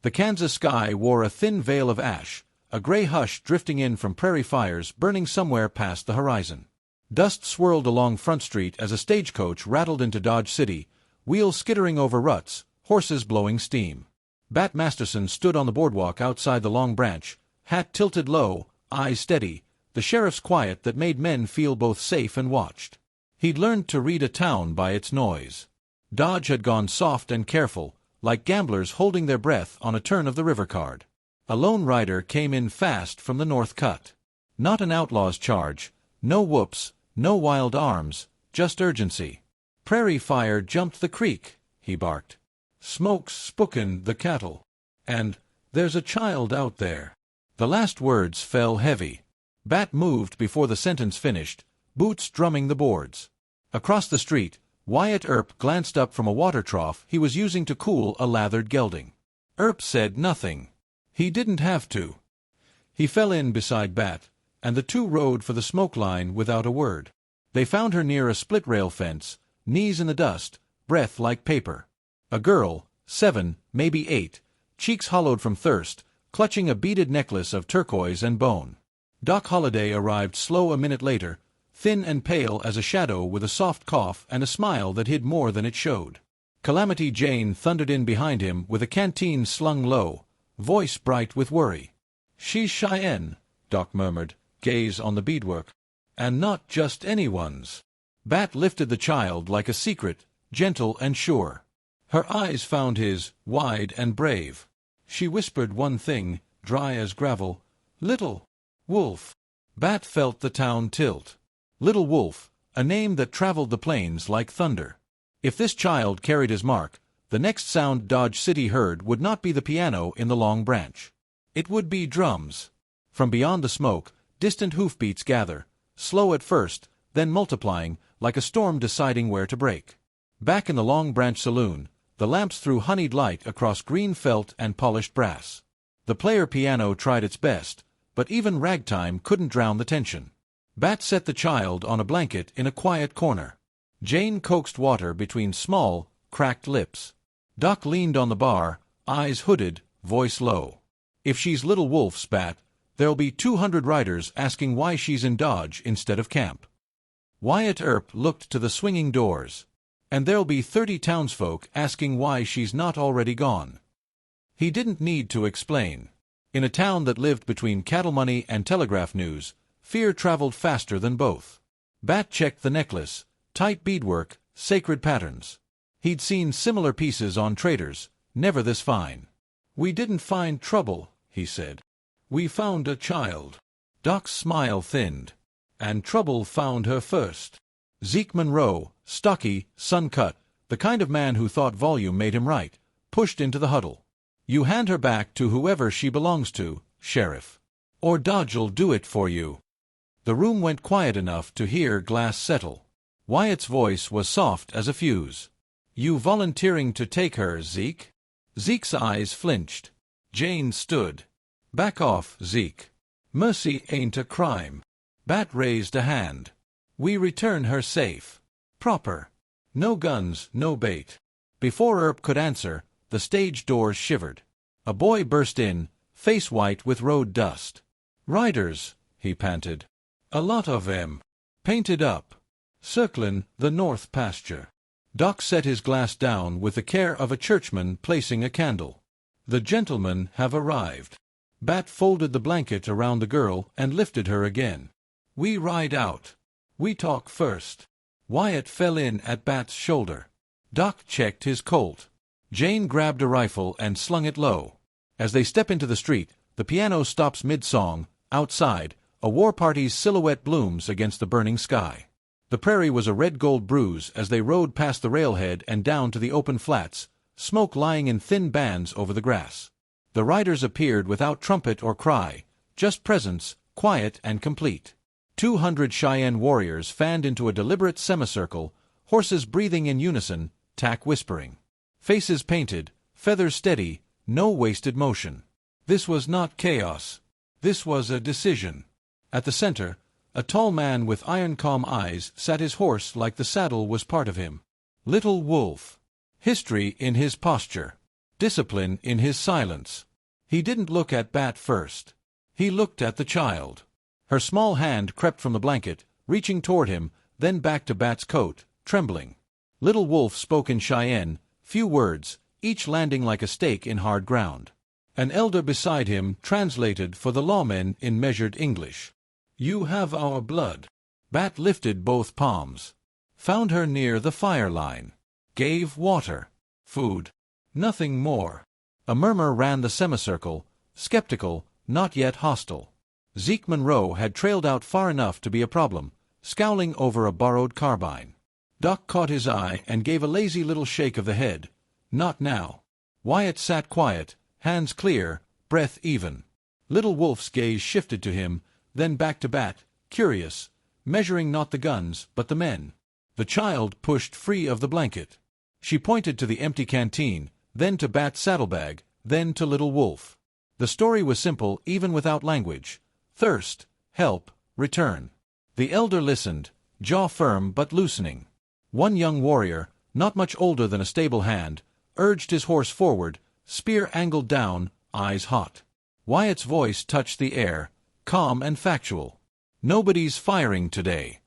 The Kansas sky wore a thin veil of ash, a gray hush drifting in from prairie fires burning somewhere past the horizon. Dust swirled along Front Street as a stagecoach rattled into Dodge City, wheels skittering over ruts, horses blowing steam. Bat Masterson stood on the boardwalk outside the Long Branch, hat tilted low, eyes steady, the sheriff's quiet that made men feel both safe and watched. He'd learned to read a town by its noise. Dodge had gone soft and careful, like gamblers holding their breath on a turn of the river card. A lone rider came in fast from the North Cut. Not an outlaw's charge, no whoops, no wild arms, just urgency. "Prairie fire jumped the creek," he barked. "Smoke's spookin' the cattle. And there's a child out there." The last words fell heavy. Bat moved before the sentence finished, boots drumming the boards. Across the street, Wyatt Earp glanced up from a water trough he was using to cool a lathered gelding. Earp said nothing. He didn't have to. He fell in beside Bat, and the two rode for the smoke line without a word. They found her near a split-rail fence, knees in the dust, breath like paper. A girl, 7, maybe 8, cheeks hollowed from thirst, clutching a beaded necklace of turquoise and bone. Doc Holliday arrived slow a minute later, thin and pale as a shadow with a soft cough and a smile that hid more than it showed. Calamity Jane thundered in behind him with a canteen slung low, voice bright with worry. "She's Cheyenne," Doc murmured, gaze on the beadwork. "And not just anyone's." Bat lifted the child like a secret, gentle and sure. Her eyes found his, wide and brave. She whispered one thing, dry as gravel, "Little Wolf." Bat felt the town tilt. Little Wolf, a name that traveled the plains like thunder. If this child carried his mark, the next sound Dodge City heard would not be the piano in the Long Branch. It would be drums. From beyond the smoke, distant hoofbeats gather, slow at first, then multiplying, like a storm deciding where to break. Back in the Long Branch saloon, the lamps threw honeyed light across green felt and polished brass. The player piano tried its best, but even ragtime couldn't drown the tension. Bat set the child on a blanket in a quiet corner. Jane coaxed water between small, cracked lips. Doc leaned on the bar, eyes hooded, voice low. "If she's Little Wolf's, Bat, there'll be 200 riders asking why she's in Dodge instead of camp." Wyatt Earp looked to the swinging doors. "And there'll be 30 townsfolk asking why she's not already gone." He didn't need to explain. In a town that lived between cattle money and telegraph news, fear traveled faster than both. Bat checked the necklace, tight beadwork, sacred patterns. He'd seen similar pieces on traders, never this fine. "We didn't find trouble," he said. "We found a child." Doc's smile thinned. "And trouble found her first." Zeke Monroe, stocky, sun-cut, the kind of man who thought volume made him right, pushed into the huddle. "You hand her back to whoever she belongs to, Sheriff. Or Dodge'll do it for you." The room went quiet enough to hear glass settle. Wyatt's voice was soft as a fuse. "You volunteering to take her, Zeke?" Zeke's eyes flinched. Jane stood. "Back off, Zeke. Mercy ain't a crime." Bat raised a hand. "We return her safe. Proper. No guns, no bait." Before Earp could answer, the stage doors shivered. A boy burst in, face white with road dust. "Riders," he panted. "A lot of 'em. Painted up. Circlin' the north pasture." Doc set his glass down with the care of a churchman placing a candle. "The gentlemen have arrived." Bat folded the blanket around the girl and lifted her again. "We ride out. We talk first." Wyatt fell in at Bat's shoulder. Doc checked his Colt. Jane grabbed a rifle and slung it low. As they step into the street, the piano stops mid-song. Outside, a war party's silhouette blooms against the burning sky. The prairie was a red-gold bruise as they rode past the railhead and down to the open flats, smoke lying in thin bands over the grass. The riders appeared without trumpet or cry, just presence, quiet and complete. 200 Cheyenne warriors fanned into a deliberate semicircle, horses breathing in unison, tack whispering. Faces painted, feathers steady, no wasted motion. This was not chaos. This was a decision. At the center, a tall man with iron-calm eyes sat his horse like the saddle was part of him. Little Wolf. History in his posture. discipline in his silence. He didn't look at Bat first. He looked at the child. Her small hand crept from the blanket, reaching toward him, then back to Bat's coat, trembling. Little Wolf spoke in Cheyenne, few words, each landing like a stake in hard ground. An elder beside him translated for the lawmen in measured English. "You have our blood." Bat lifted both palms. "Found her near the fire line. Gave water. Food. Nothing more." A murmur ran the semicircle, skeptical, not yet hostile. Zeke Monroe had trailed out far enough to be a problem, scowling over a borrowed carbine. Doc caught his eye and gave a lazy little shake of the head. "Not now." Wyatt sat quiet, hands clear, breath even. Little Wolf's gaze shifted to him, then back to Bat, curious, measuring not the guns, but the men. The child pushed free of the blanket. She pointed to the empty canteen, then to Bat's saddlebag, then to Little Wolf. The story was simple even without language. Thirst, help, return. The elder listened, jaw firm but loosening. One young warrior, not much older than a stable hand, urged his horse forward, spear angled down, eyes hot. Wyatt's voice touched the air, calm and factual. "Nobody's firing today."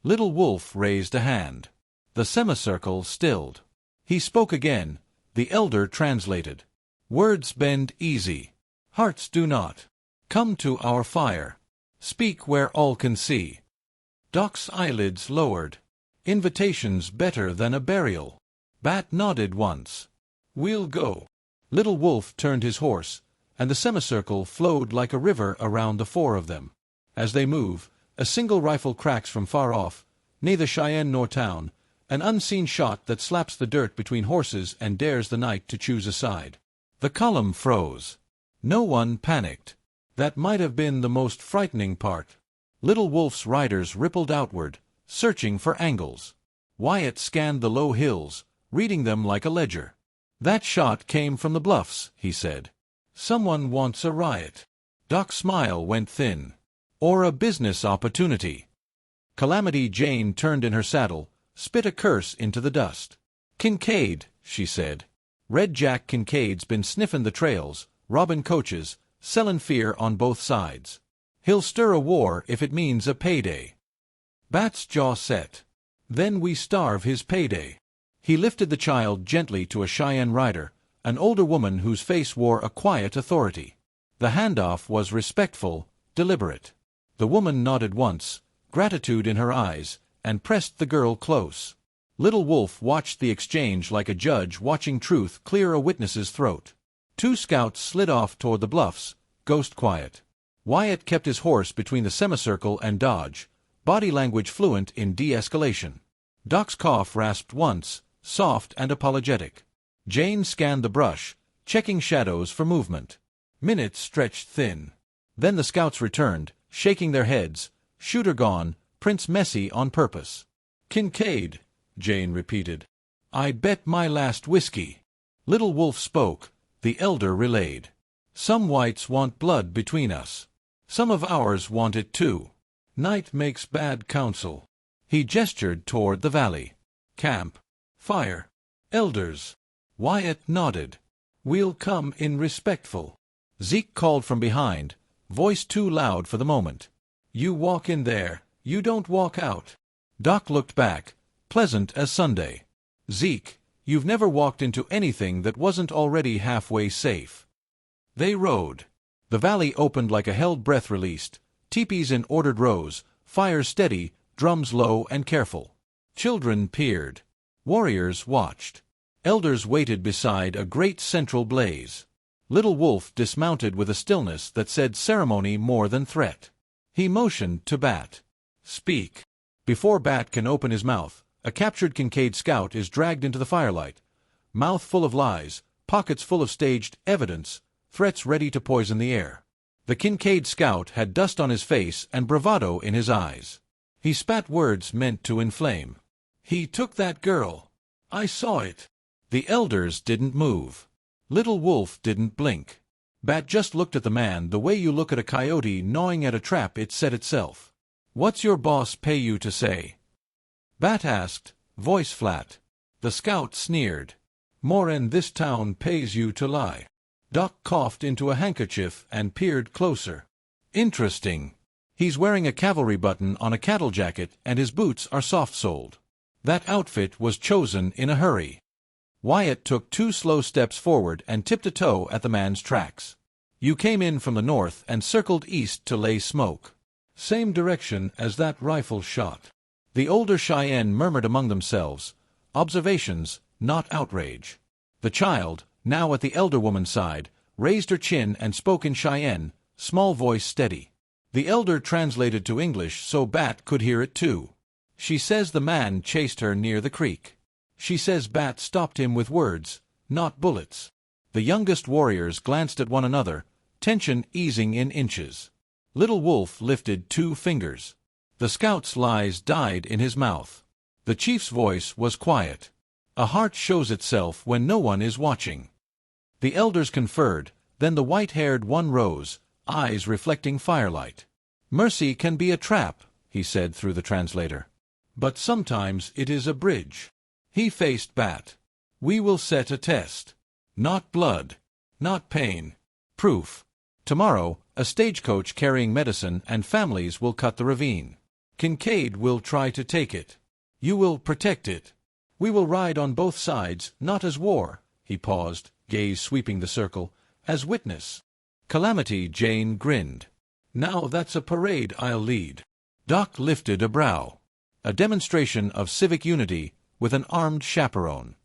Little Wolf raised a hand. The semicircle stilled. He spoke again. The elder translated. "Words bend easy. Hearts do not. Come to our fire. Speak where all can see." Doc's eyelids lowered. "Invitation's better than a burial." Bat nodded once. "We'll go." Little Wolf turned his horse, and the semicircle flowed like a river around the four of them. As they move, a single rifle cracks from far off, neither Cheyenne nor town, an unseen shot that slaps the dirt between horses and dares the night to choose a side. The column froze. No one panicked. That might have been the most frightening part. Little Wolf's riders rippled outward, searching for angles. Wyatt scanned the low hills, reading them like a ledger. "That shot came from the bluffs," he said. "Someone wants a riot." Doc's smile went thin. "Or a business opportunity." Calamity Jane turned in her saddle, spit a curse into the dust. "Kincaid," she said. "Red Jack Kincaid's been sniffin' the trails, robbin' coaches, sellin' fear on both sides. He'll stir a war if it means a payday." Bat's jaw set. "Then we starve his payday." He lifted the child gently to a Cheyenne rider, an older woman whose face wore a quiet authority. The handoff was respectful, deliberate. The woman nodded once, gratitude in her eyes, and pressed the girl close. Little Wolf watched the exchange like a judge watching truth clear a witness's throat. Two scouts slid off toward the bluffs, ghost quiet. Wyatt kept his horse between the semicircle and Dodge, body language fluent in de-escalation. Doc's cough rasped once, soft and apologetic. Jane scanned the brush, checking shadows for movement. Minutes stretched thin. Then the scouts returned, shaking their heads. "Shooter gone, prints messy on purpose." "Kincaid," Jane repeated. "I bet my last whiskey." Little Wolf spoke. The elder relayed. "Some whites want blood between us. Some of ours want it too. Night makes bad counsel." He gestured toward the valley. "Camp. Fire. Elders." Wyatt nodded. "We'll come in respectful." Zeke called from behind, voice too loud for the moment. "You walk in there, you don't walk out." Doc looked back, pleasant as Sunday. "Zeke, you've never walked into anything that wasn't already halfway safe." They rode. The valley opened like a held breath released, teepees in ordered rows, fires steady, drums low and careful. Children peered. Warriors watched. Elders waited beside a great central blaze. Little Wolf dismounted with a stillness that said ceremony more than threat. He motioned to Bat. "Speak." Before Bat can open his mouth, a captured Kincaid scout is dragged into the firelight. Mouth full of lies, pockets full of staged evidence, threats ready to poison the air. The Kincaid scout had dust on his face and bravado in his eyes. He spat words meant to inflame. "He took that girl. I saw it." The elders didn't move. Little Wolf didn't blink. Bat just looked at the man the way you look at a coyote gnawing at a trap it set itself. "What's your boss pay you to say?" Bat asked, voice flat. The scout sneered. More'n this town pays you to lie. Doc coughed into a handkerchief and peered closer. Interesting. He's wearing a cavalry button on a cattle jacket and his boots are soft-soled. That outfit was chosen in a hurry. Wyatt took 2 slow steps forward and tipped a toe at the man's tracks. You came in from the north and circled east to lay smoke. Same direction as that rifle shot. The older Cheyenne murmured among themselves, observations, not outrage. The child, now at the elder woman's side, raised her chin and spoke in Cheyenne, small voice steady. The elder translated to English so Bat could hear it too. She says the man chased her near the creek. She says Bat stopped him with words, not bullets. The youngest warriors glanced at one another, tension easing in inches. Little Wolf lifted 2 fingers. The scout's lies died in his mouth. The chief's voice was quiet. A heart shows itself when no one is watching. The elders conferred, then the white-haired one rose, eyes reflecting firelight. Mercy can be a trap, he said through the translator. But sometimes it is a bridge. He faced Bat. We will set a test. Not blood. Not pain. Proof. Tomorrow, a stagecoach carrying medicine and families will cut the ravine. Kincaid will try to take it. You will protect it. We will ride on both sides, not as war, he paused, gaze sweeping the circle, as witness. Calamity Jane grinned. Now that's a parade I'll lead. Doc lifted a brow. A demonstration of civic unity with an armed chaperone.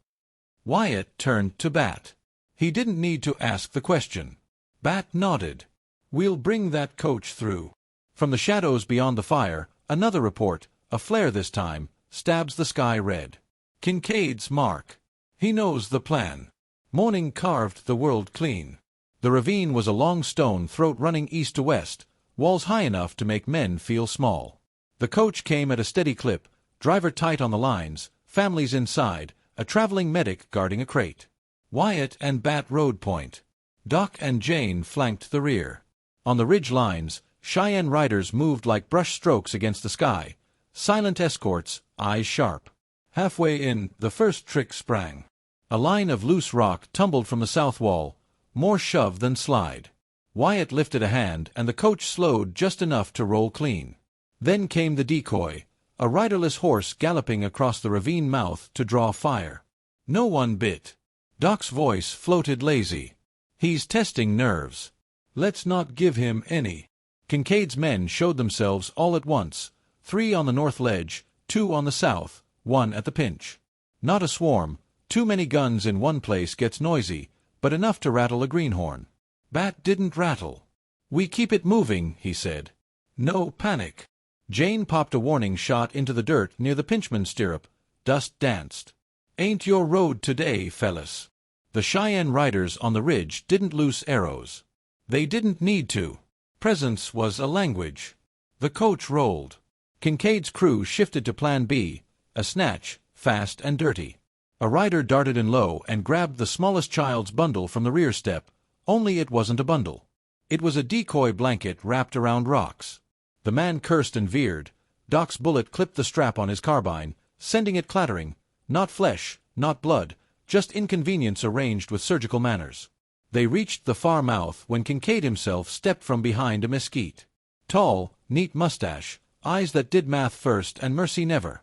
Wyatt turned to Bat. He didn't need to ask the question. Bat nodded. We'll bring that coach through. From the shadows beyond the fire, another report, a flare this time, stabs the sky red. Kincaid's mark. He knows the plan. Morning carved the world clean. The ravine was a long stone throat running east to west, walls high enough to make men feel small. The coach came at a steady clip, driver tight on the lines, families inside, a traveling medic guarding a crate. Wyatt and Bat rode point. Doc and Jane flanked the rear. On the ridge lines, Cheyenne riders moved like brush strokes against the sky, silent escorts, eyes sharp. Halfway in, the first trick sprang. A line of loose rock tumbled from the south wall, more shove than slide. Wyatt lifted a hand and the coach slowed just enough to roll clean. Then came the decoy, a riderless horse galloping across the ravine mouth to draw fire. No one bit. Doc's voice floated lazy. He's testing nerves. Let's not give him any. Kincaid's men showed themselves all at once, 3 on the north ledge, 2 on the south, 1 at the pinch. Not a swarm, too many guns in one place gets noisy, but enough to rattle a greenhorn. Bat didn't rattle. We keep it moving, he said. No panic. Jane popped a warning shot into the dirt near the pinchman's stirrup. Dust danced. Ain't your road today, fellas. The Cheyenne riders on the ridge didn't loose arrows. They didn't need to. Presence was a language. The coach rolled. Kincaid's crew shifted to Plan B, a snatch, fast and dirty. A rider darted in low and grabbed the smallest child's bundle from the rear step, only it wasn't a bundle. It was a decoy blanket wrapped around rocks. The man cursed and veered. Doc's bullet clipped the strap on his carbine, sending it clattering. Not flesh, not blood, just inconvenience arranged with surgical manners. They reached the far mouth when Kincaid himself stepped from behind a mesquite. Tall, neat mustache, eyes that did math first and mercy never.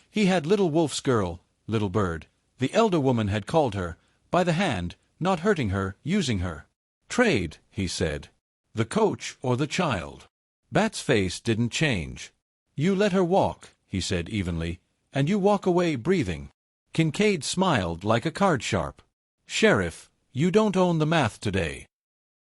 He had Little Wolf's girl, Little Bird, the elder woman had called her, by the hand, not hurting her, using her. Trade, he said. The coach or the child. Bat's face didn't change. You let her walk, he said evenly, and you walk away breathing. Kincaid smiled like a card sharp. Sheriff, you don't own the math today.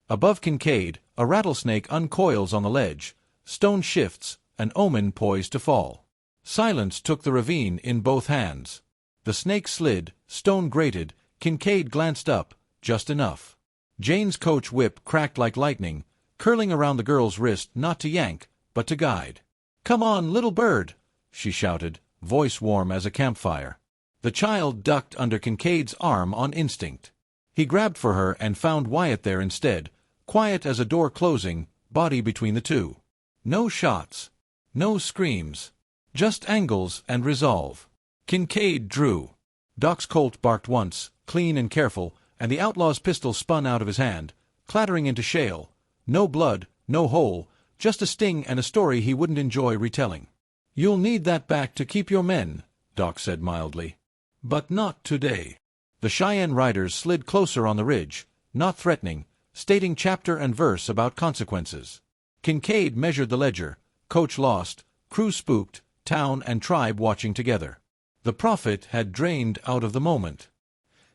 Above Kincaid, a rattlesnake uncoils on the ledge, stone shifts, an omen poised to fall. Silence took the ravine in both hands. The snake slid, stone grated, Kincaid glanced up, just enough. Jane's coach whip cracked like lightning, curling around the girl's wrist not to yank, but to guide. Come on, Little Bird, she shouted, voice warm as a campfire. The child ducked under Kincaid's arm on instinct. He grabbed for her and found Wyatt there instead, quiet as a door closing, body between the two. No shots. No screams. Just angles and resolve. Kincaid drew. Doc's colt barked once, clean and careful, and the outlaw's pistol spun out of his hand, clattering into shale. No blood, no hole, just a sting and a story he wouldn't enjoy retelling. "You'll need that back to keep your men," Doc said mildly. "But not today." The Cheyenne riders slid closer on the ridge, not threatening, stating chapter and verse about consequences. Kincaid measured the ledger. Coach lost, crew spooked, town and tribe watching together. The profit had drained out of the moment.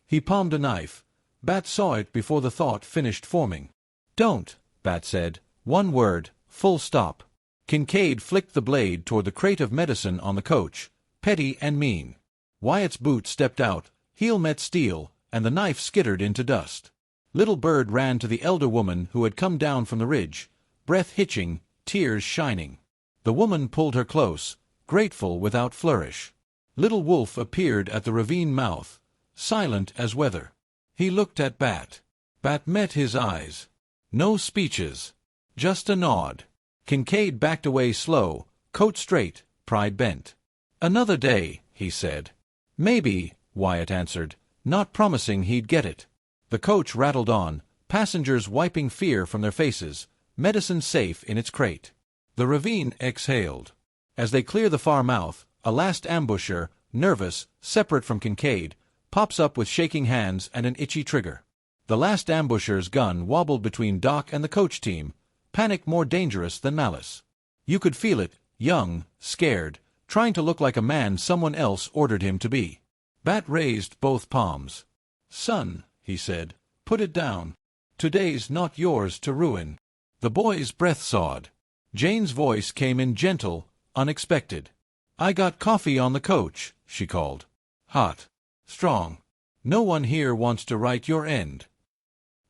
He palmed a knife. Bat saw it before the thought finished forming. "Don't," Bat said. "One word, full stop." Kincaid flicked the blade toward the crate of medicine on the coach, petty and mean. Wyatt's boot stepped out, heel met steel, and the knife skittered into dust. Little Bird ran to the elder woman who had come down from the ridge, breath hitching, tears shining. The woman pulled her close, grateful without flourish. Little Wolf appeared at the ravine mouth, silent as weather. He looked at Bat. Bat met his eyes. No speeches, just a nod. Kincaid backed away slow, coat straight, pride bent. "Another day," he said. "Maybe," Wyatt answered, not promising he'd get it. The coach rattled on, passengers wiping fear from their faces, medicine safe in its crate. The ravine exhaled. As they clear the far mouth, a last ambusher, nervous, separate from Kincaid, pops up with shaking hands and an itchy trigger. The last ambusher's gun wobbled between Doc and the coach team, panic more dangerous than malice. You could feel it, young, scared, trying to look like a man someone else ordered him to be. Bat raised both palms. "Son," he said, "put it down. Today's not yours to ruin." The boy's breath sawed. Jane's voice came in gentle, unexpected. "I got coffee on the coach," she called. "Hot. Strong. No one here wants to write your end."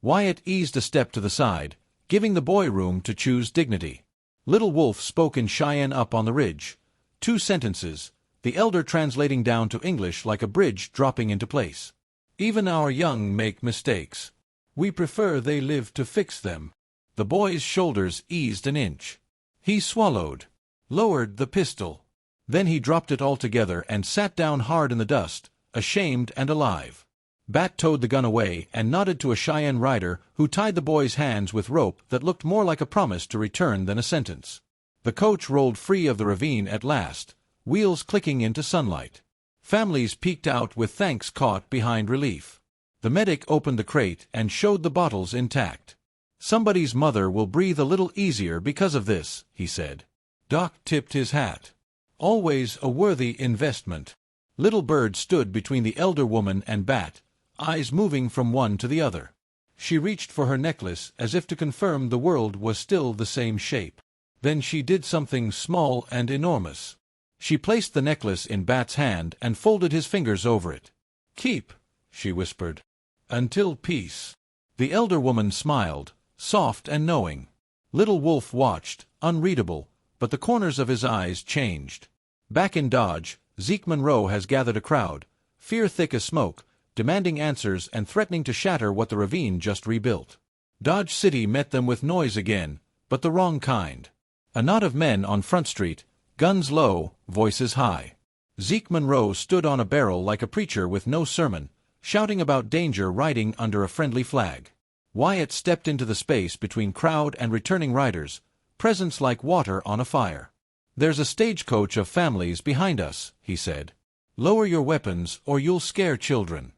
Wyatt eased a step to the side, giving the boy room to choose dignity. Little Wolf spoke in Cheyenne up on the ridge. 2 sentences, the elder translating down to English like a bridge dropping into place. "Even our young make mistakes. We prefer they live to fix them." The boy's shoulders eased an inch. He swallowed, lowered the pistol. Then he dropped it altogether and sat down hard in the dust, ashamed and alive. Bat towed the gun away and nodded to a Cheyenne rider who tied the boy's hands with rope that looked more like a promise to return than a sentence. The coach rolled free of the ravine at last, wheels clicking into sunlight. Families peeked out with thanks caught behind relief. The medic opened the crate and showed the bottles intact. "Somebody's mother will breathe a little easier because of this," he said. Doc tipped his hat. "Always a worthy investment." Little Bird stood between the elder woman and Bat, eyes moving from one to the other. She reached for her necklace as if to confirm the world was still the same shape. Then she did something small and enormous. She placed the necklace in Bat's hand and folded his fingers over it. "Keep," she whispered, "until peace." The elder woman smiled, soft and knowing. Little Wolf watched, unreadable, but the corners of his eyes changed. Back in Dodge, Zeke Monroe has gathered a crowd, fear thick as smoke, demanding answers and threatening to shatter what the ravine just rebuilt. Dodge City met them with noise again, but the wrong kind. A knot of men on Front Street, guns low, voices high. Zeke Monroe stood on a barrel like a preacher with no sermon, shouting about danger riding under a friendly flag. Wyatt stepped into the space between crowd and returning riders, presence like water on a fire. "There's a stagecoach of families behind us," he said. "Lower your weapons or you'll scare children."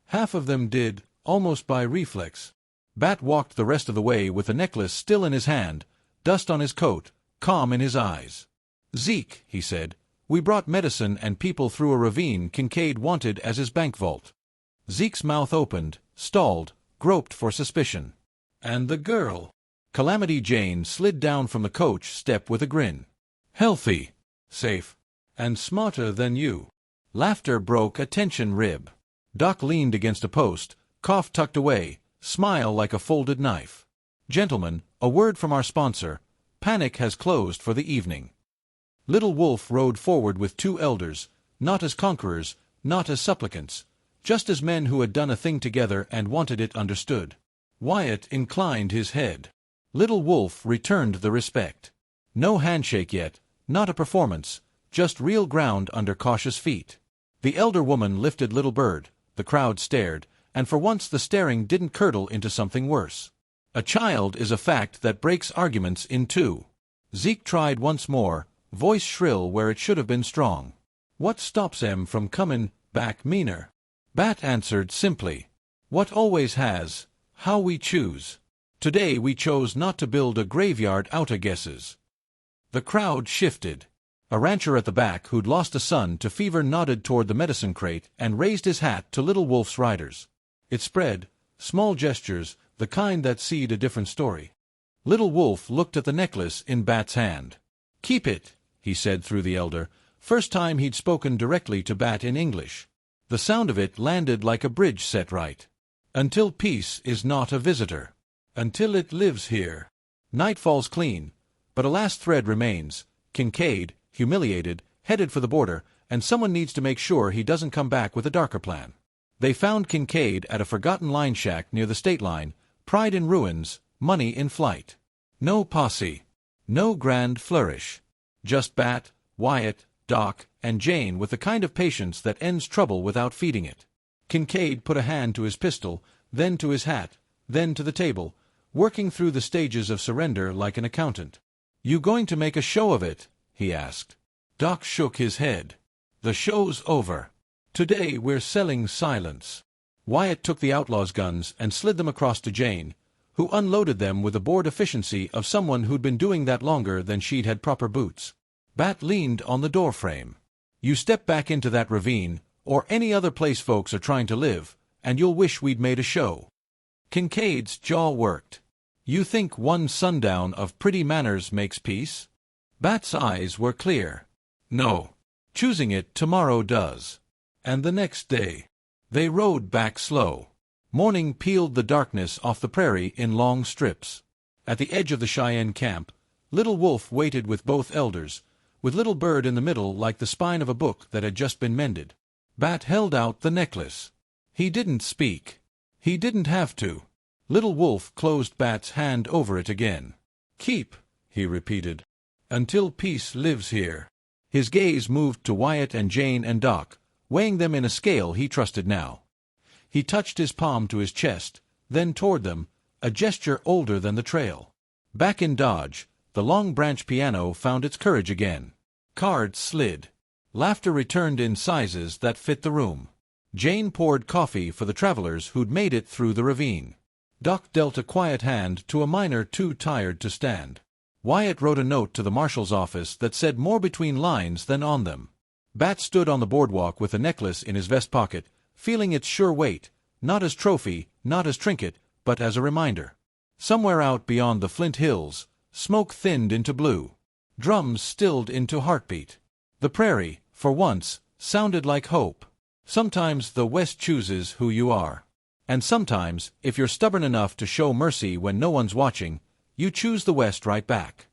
Half of them did, almost by reflex. Bat walked the rest of the way with the necklace still in his hand, dust on his coat, calm in his eyes. "Zeke," he said, "we brought medicine and people through a ravine Kincaid wanted as his bank vault." Zeke's mouth opened, stalled, groped for suspicion. "And the girl?" Calamity Jane slid down from the coach step with a grin. "Healthy, safe, and smarter than you." Laughter broke a tension rib. Doc leaned against a post, cough tucked away, smile like a folded knife. "Gentlemen, a word from our sponsor. Panic has closed for the evening." Little Wolf rode forward with 2 elders, not as conquerors, not as supplicants, just as men who had done a thing together and wanted it understood. Wyatt inclined his head. Little Wolf returned the respect. No handshake yet, not a performance, just real ground under cautious feet. The elder woman lifted Little Bird, The crowd stared, and for once the staring didn't curdle into something worse. A child is a fact that breaks arguments in two. Zeke tried once more, voice shrill where it should have been strong. What stops em from comin' back meaner? Bat answered simply. What always has, how we choose. Today we chose not to build a graveyard outta guesses. The crowd shifted. A rancher at the back who'd lost a son to fever nodded toward the medicine crate and raised his hat to Little Wolf's riders. It spread, small gestures, the kind that seed a different story. Little Wolf looked at the necklace in Bat's hand. "Keep it," he said through the elder, first time he'd spoken directly to Bat in English. The sound of it landed like a bridge set right. "Until peace is not a visitor. Until it lives here." Night falls clean, but a last thread remains. Kincaid, humiliated, headed for the border, and someone needs to make sure he doesn't come back with a darker plan. They found Kincaid at a forgotten line shack near the state line, pride in ruins, money in flight. No posse. No grand flourish. Just Bat, Wyatt, Doc, and Jane with the kind of patience that ends trouble without feeding it. Kincaid put a hand to his pistol, then to his hat, then to the table, working through the stages of surrender like an accountant. "You going to make a show of it?" he asked. Doc shook his head. "The show's over. Today we're selling silence." Wyatt took the outlaw's guns and slid them across to Jane, who unloaded them with the bored efficiency of someone who'd been doing that longer than she'd had proper boots. Bat leaned on the doorframe. "You step back into that ravine, or any other place folks are trying to live, and you'll wish we'd made a show." Kincaid's jaw worked. "You think one sundown of pretty manners makes peace?" Bat's eyes were clear. "No. Choosing it tomorrow does. And the next day." They rode back slow. Morning peeled the darkness off the prairie in long strips. At the edge of the Cheyenne camp, Little Wolf waited with both elders, with Little Bird in the middle like the spine of a book that had just been mended. Bat held out the necklace. He didn't speak. He didn't have to. Little Wolf closed Bat's hand over it again. "Keep," he repeated, "until peace lives here." His gaze moved to Wyatt and Jane and Doc, weighing them in a scale he trusted now. He touched his palm to his chest, then toward them, a gesture older than the trail. Back in Dodge, the Long Branch piano found its courage again. Cards slid. Laughter returned in sizes that fit the room. Jane poured coffee for the travelers who'd made it through the ravine. Doc dealt a quiet hand to a miner too tired to stand. Wyatt wrote a note to the marshal's office that said more between lines than on them. Bat stood on the boardwalk with the necklace in his vest pocket, feeling its sure weight, not as trophy, not as trinket, but as a reminder. Somewhere out beyond the Flint Hills, smoke thinned into blue. Drums stilled into heartbeat. The prairie, for once, sounded like hope. Sometimes the West chooses who you are. And sometimes, if you're stubborn enough to show mercy when no one's watching, you choose the West right back.